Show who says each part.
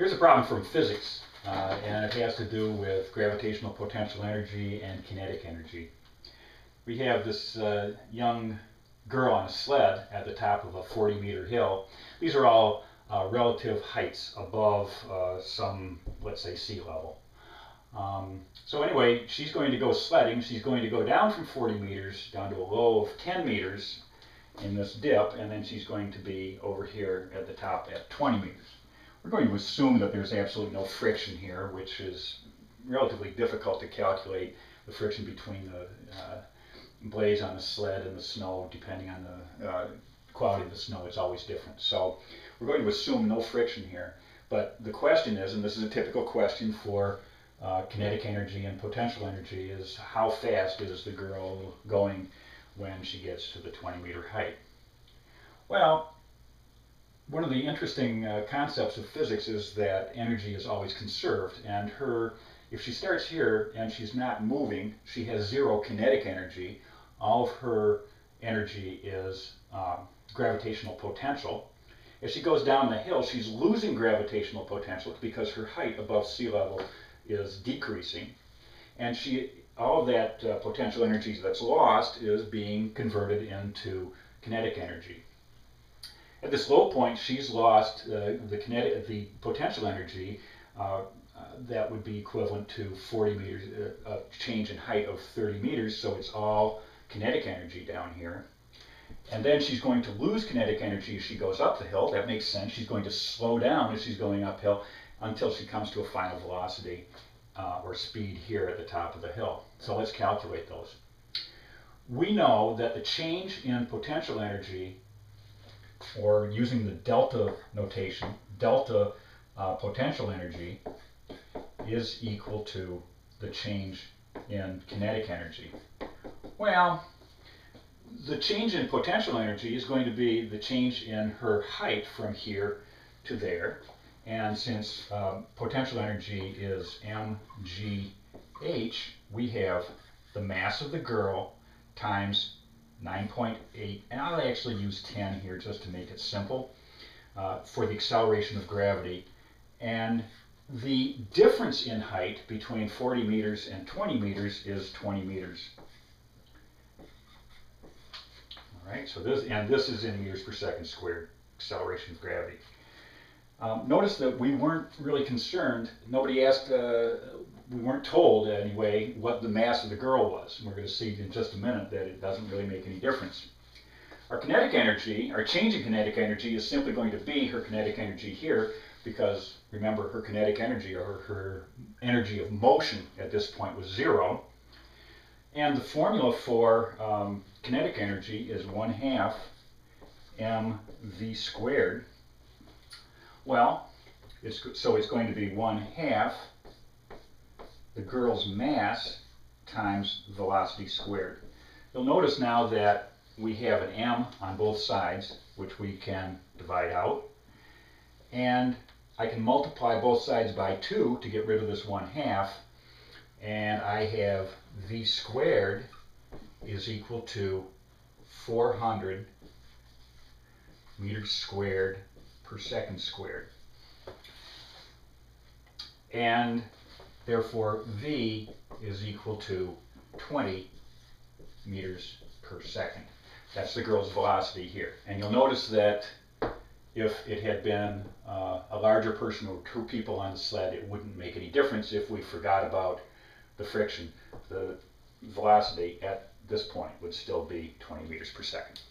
Speaker 1: Here's a problem from physics, and it has to do with gravitational potential energy and kinetic energy. We have this young girl on a sled at the top of a 40-meter hill. These are all relative heights above some, let's say, sea level. So anyway, she's going to go sledding. She's going to go down from 40 meters down to a low of 10 meters in this dip, and then she's going to be over here at the top at 20 meters. We're going to assume that there's absolutely no friction here, which is relatively difficult to calculate the friction between the blades on the sled and the snow. Depending on the quality of the snow, it's always different. So we're going to assume no friction here. But the question is, and this is a typical question for kinetic energy and potential energy, is how fast is the girl going when she gets to the 20-meter height? Well, one of the interesting concepts of physics is that energy is always conserved, and if she starts here and she's not moving, she has zero kinetic energy. All of her energy is gravitational potential. As she goes down the hill, she's losing gravitational potential because her height above sea level is decreasing, and all of that potential energy that's lost is being converted into kinetic energy. At this low point, she's lost the potential energy that would be equivalent to 40 meters, a change in height of 30 meters, so it's all kinetic energy down here. And then she's going to lose kinetic energy as she goes up the hill. That makes sense. She's going to slow down as she's going uphill until she comes to a final velocity or speed here at the top of the hill. So let's calculate those. We know that the change in potential energy, or using the delta notation, delta potential energy is equal to the change in kinetic energy. Well, the change in potential energy is going to be the change in her height from here to there. And since potential energy is mgh, we have the mass of the girl times 9.8, and I'll actually use 10 here just to make it simple, for the acceleration of gravity. And the difference in height between 40 meters and 20 meters is 20 meters. All right, so this is in meters per second squared, acceleration of gravity. Notice that we weren't really concerned. Nobody asked, we weren't told anyway, what the mass of the girl was. And we're going to see in just a minute that it doesn't really make any difference. Our kinetic energy, our change in kinetic energy, is simply going to be her kinetic energy here, because remember, her kinetic energy, or her energy of motion at this point, was 0. And the formula for kinetic energy is 1/2 mv squared. Well, it's going to be 1/2 the girl's mass times velocity squared. You'll notice now that we have an m on both sides, which we can divide out. And I can multiply both sides by 2 to get rid of this 1/2. And I have v squared is equal to 400 meters squared per second squared. And therefore v is equal to 20 meters per second. That's the girl's velocity here. And you'll notice that if it had been a larger person or 2 people on the sled, it wouldn't make any difference if we forgot about the friction. The velocity at this point would still be 20 meters per second.